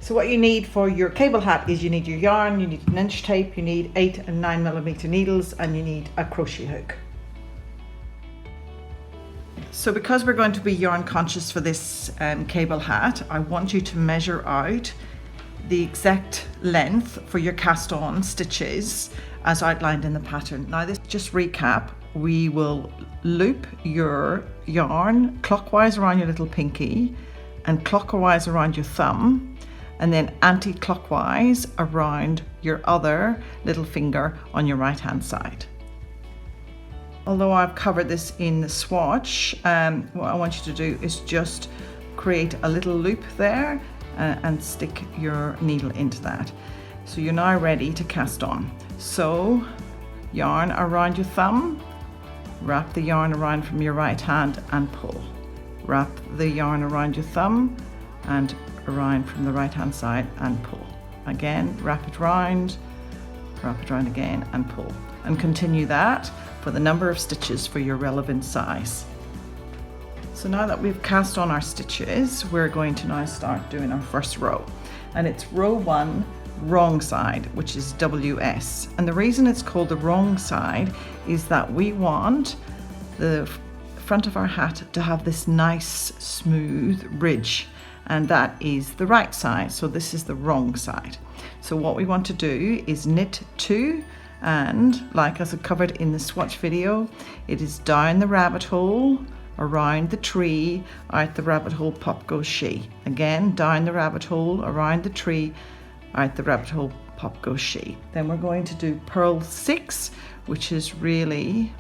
So what you need for your cable hat is you need your yarn, you need an inch tape, you need 8 and 9mm needles, and you need a crochet hook. So because we're going to be yarn conscious for this cable hat, I want you to measure out the exact length for your cast on stitches as outlined in the pattern. Now this, just recap, we will loop your yarn clockwise around your little pinky and clockwise around your thumb, and then anti-clockwise around your other little finger on your right hand side. Although I've covered this in the swatch, what I want you to do is just create a little loop there and stick your needle into that. So you're now ready to cast on. So yarn around your thumb, wrap the yarn around from your right hand and pull. Wrap the yarn around your thumb and around from the right hand side and pull. Again, wrap it round again and pull. And continue that for the number of stitches for your relevant size. So now that we've cast on our stitches, we're going to now start doing our first row. And it's row 1, wrong side, which is WS. And the reason it's called the wrong side is that we want the front of our hat to have this nice smooth ridge, and that is the right side. So this is the wrong side. So what we want to do is knit 2, and like as I covered in the swatch video, it is down the rabbit hole, around the tree, out the rabbit hole, pop goes she. Again, down the rabbit hole, around the tree, out the rabbit hole, pop goes she. Then we're going to do purl 6, which is really,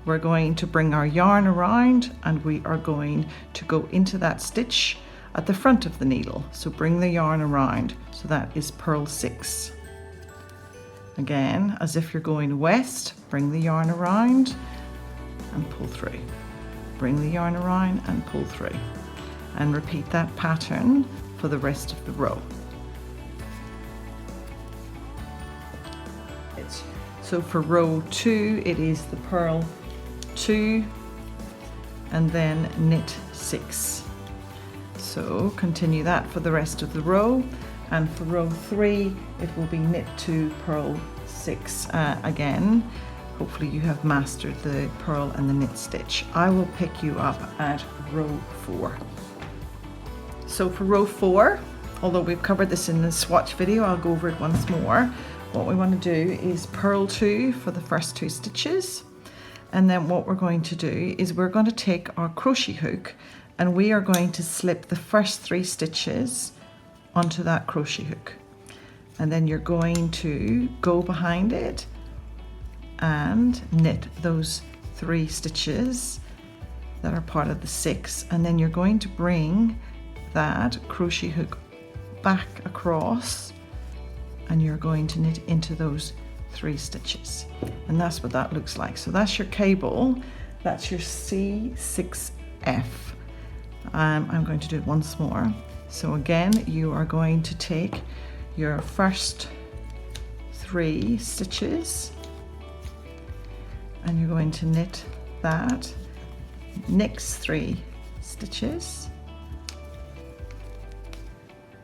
we're going to bring our yarn around and we are going to go into that stitch at the front of the needle. So bring the yarn around. So that is purl 6. Again, as if you're going west, bring the yarn around and pull through. Bring the yarn around and pull through. And repeat that pattern for the rest of the row. So for row 2, it is the purl 2 and then knit 6. So continue that for the rest of the row. And for row 3, it will be knit 2, purl 6 again. Hopefully you have mastered the purl and the knit stitch. I will pick you up at row 4. So for row 4, although we've covered this in the swatch video, I'll go over it once more. What we want to do is purl 2 for the first 2 stitches. And then what we're going to do is we're going to take our crochet hook and we are going to slip the first 3 stitches onto that crochet hook, and then you're going to go behind it and knit those 3 stitches that are part of the 6, and then you're going to bring that crochet hook back across and you're going to knit into those 3 stitches, and that's what that looks like. So that's your cable, that's your C6F. I'm going to do it once more. So again, you are going to take your first 3 stitches and you're going to knit that next 3 stitches,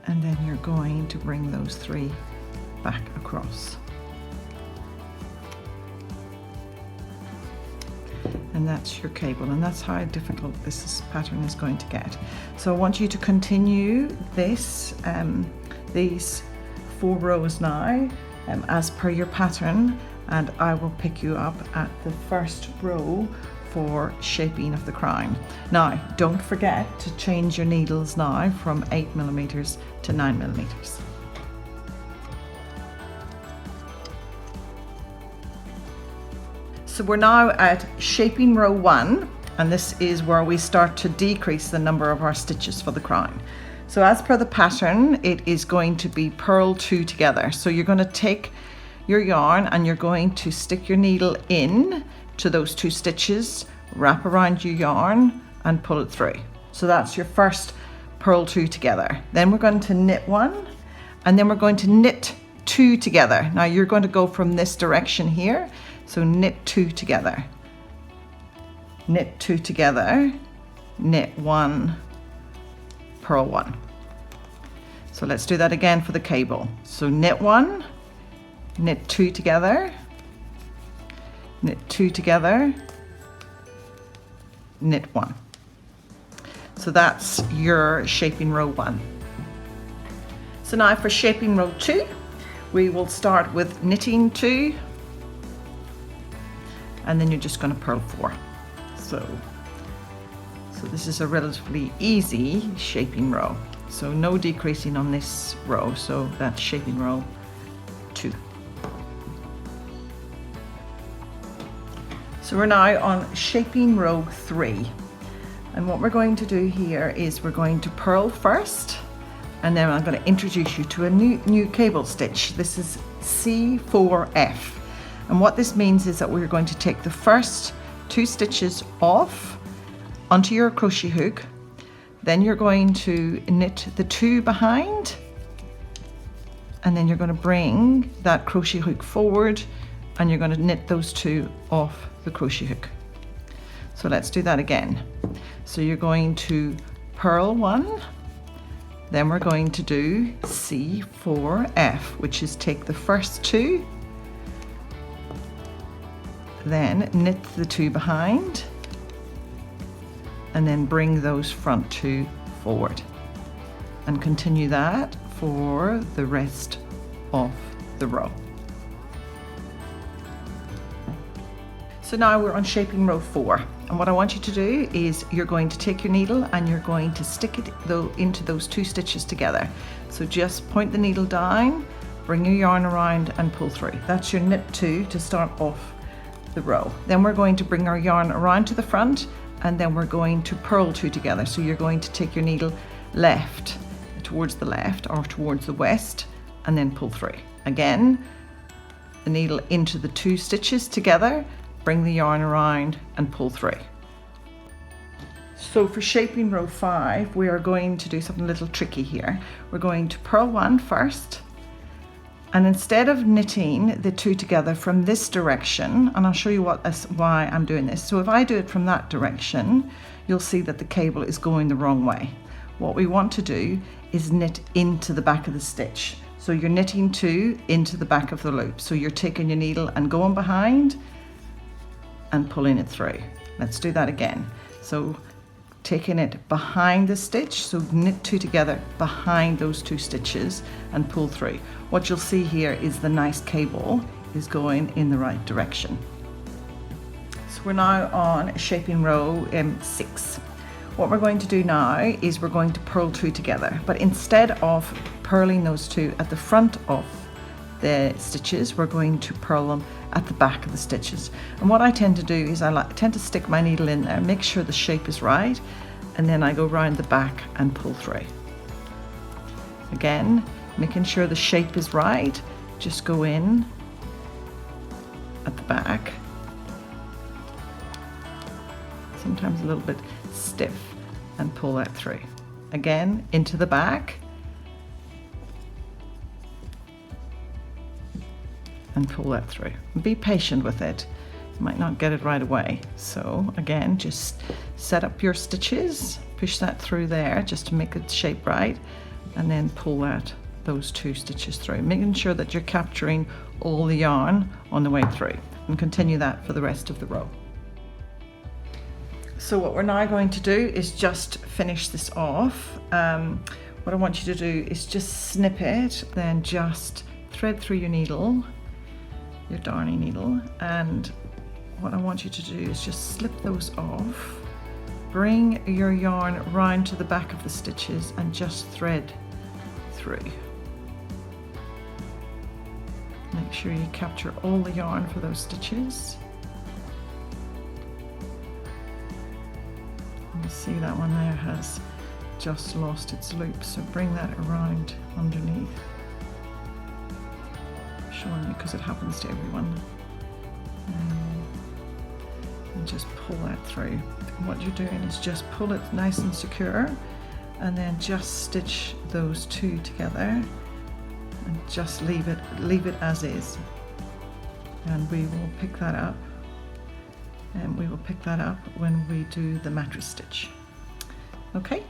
and then you're going to bring those 3 back across. And that's your cable, and that's how difficult this pattern is going to get. So I want you to continue this, these 4 rows now as per your pattern, and I will pick you up at the first row for shaping of the crown. Now don't forget to change your needles now from 8mm to 9mm. So we're now at shaping row 1, and this is where we start to decrease the number of our stitches for the crown. So as per the pattern, it is going to be purl 2 together. So you're going to take your yarn and you're going to stick your needle in to those 2 stitches, wrap around your yarn and pull it through. So that's your first purl 2 together. Then we're going to knit 1, and then we're going to knit 2 together. Now you're going to go from this direction here. So knit 2 together, knit 2 together, knit 1, purl 1. So let's do that again for the cable. So knit 1, knit 2 together, knit 2 together, knit 1. So that's your shaping row 1. So now for shaping row 2, we will start with knitting 2, and then you're just going to purl 4. So this is a relatively easy shaping row. So no decreasing on this row, so that's shaping row 2. So we're now on shaping row 3. And what we're going to do here is we're going to purl first, and then I'm going to introduce you to a new cable stitch. This is C4F. And what this means is that we're going to take the first 2 stitches off onto your crochet hook, then you're going to knit the 2 behind, and then you're going to bring that crochet hook forward, and you're going to knit those 2 off the crochet hook. So let's do that again. So you're going to purl 1, then we're going to do C4F, which is take the first 2, then knit the 2 behind, and then bring those front 2 forward, and continue that for the rest of the row. So now we're on shaping row 4, and what I want you to do is you're going to take your needle and you're going to stick it into those 2 stitches together. So just point the needle down, bring your yarn around and pull through. That's your knit 2 to start off the row. Then we're going to bring our yarn around to the front, and then we're going to purl 2 together. So you're going to take your needle left, towards the left or towards the west, and then pull through. Again, the needle into the 2 stitches together, bring the yarn around and pull through. So for shaping row 5, we are going to do something a little tricky here. We're going to purl 1 first, and instead of knitting the 2 together from this direction, and I'll show you why I'm doing this. So if I do it from that direction, you'll see that the cable is going the wrong way. What we want to do is knit into the back of the stitch. So you're knitting 2 into the back of the loop. So you're taking your needle and going behind and pulling it through. Let's do that again. So taking it behind the stitch, so knit 2 together behind those 2 stitches and pull through. What you'll see here is the nice cable is going in the right direction. So we're now on shaping row 6. What we're going to do now is we're going to purl 2 together, but instead of purling those 2 at the front of the stitches, we're going to purl them at the back of the stitches. And what I tend to do is I tend to stick my needle in there, make sure the shape is right, and then I go round the back and pull through. Again, making sure the shape is right, just go in at the back, sometimes a little bit stiff, and pull that through. Again, into the back, and pull that through. Be patient with it. You might not get it right away. So again, just set up your stitches, push that through there just to make it shape right, and then pull those 2 stitches through, making sure that you're capturing all the yarn on the way through, and continue that for the rest of the row. So what we're now going to do is just finish this off. What I want you to do is just snip it, then just thread through your needle, your darning needle, and what I want you to do is just slip those off, bring your yarn round to the back of the stitches and just thread through. Make sure you capture all the yarn for those stitches. You see that one there has just lost its loop, so bring that around underneath. Showing you because it happens to everyone, and just pull that through. And what you're doing is just pull it nice and secure, and then just stitch those 2 together and just leave it as is, and we will pick that up, and we will pick that up when we do the mattress stitch. Okay.